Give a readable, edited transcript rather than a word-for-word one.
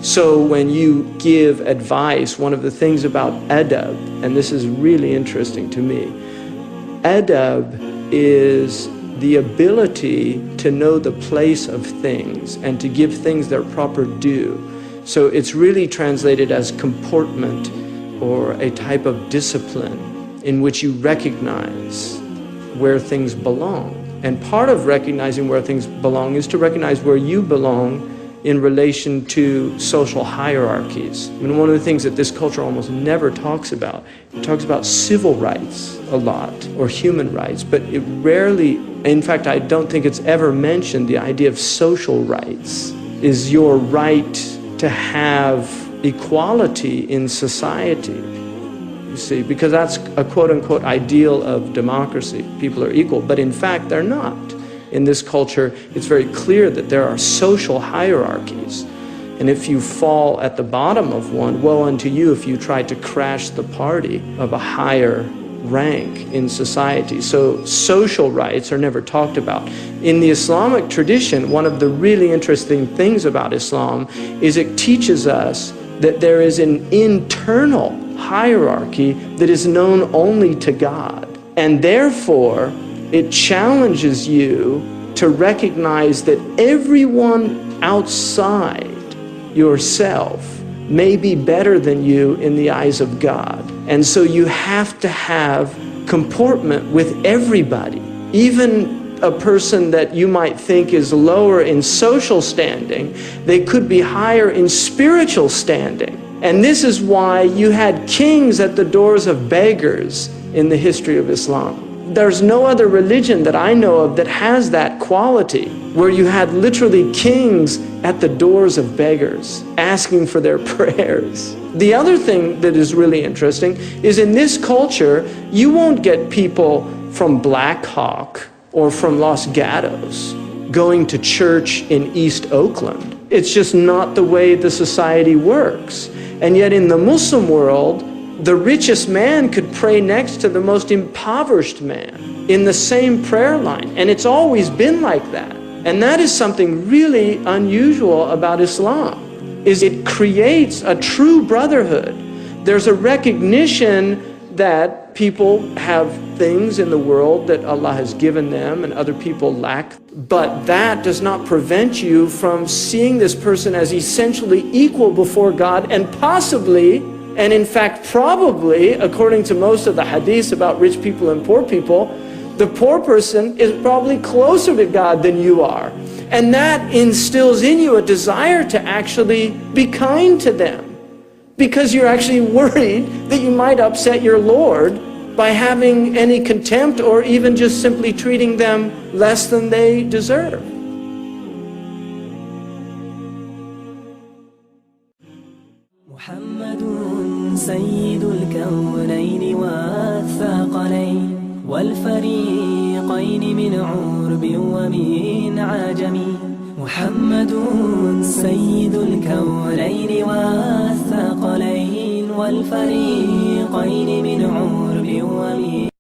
So when you give advice, one of the things about adab, and this is really interesting to me, adab is the ability to know the place of things and to give things their proper due. So it's really translated as comportment or a type of discipline in which you recognize where things belong. And part of recognizing where things belong is to recognize where you belong in relation to social hierarchies. I mean, one of the things that this culture almost never talks about, it talks about civil rights a lot, or human rights, but it rarely, in fact, I don't think it's ever mentioned the idea of social rights. Is your right to have equality in society, you see, because that's a quote-unquote ideal of democracy. People are equal, but in fact, they're not. In this culture, it's very clear that there are social hierarchies. And if you fall at the bottom of one, woe unto you if you try to crash the party of a higher rank in society. So social rights are never talked about. In the Islamic tradition, one of the really interesting things about Islam is it teaches us that there is an internal hierarchy that is known only to God. And therefore, it challenges you to recognize that everyone outside yourself may be better than you in the eyes of God. And so you have to have comportment with everybody, even a person that you might think is lower in social standing, they could be higher in spiritual standing. And this is why you had kings at the doors of beggars in the history of Islam. There's no other religion that I know of that has that quality, where you had literally kings at the doors of beggars asking for their prayers. The other thing that is really interesting is in this culture, you won't get people from Black Hawk or from Los Gatos going to church in East Oakland. It's just not the way the society works. And yet in the Muslim world, the richest man could pray next to the most impoverished man in the same prayer line. And it's always been like that. And that is something really unusual about Islam, is it creates a true brotherhood. There's a recognition that people have things in the world that Allah has given them and other people lack. But that does not prevent you from seeing this person as essentially equal before God, and possibly, and in fact, probably, according to most of the hadiths about rich people and poor people, the poor person is probably closer to God than you are. And that instills in you a desire to actually be kind to them, because you're actually worried that you might upset your Lord by having any contempt or even just simply treating them less than they deserve. سيد الكونين والثقلين والفريقين من عرب ومن عجم. محمد سيد الكونين والثقلين والفريقين من عرب ومن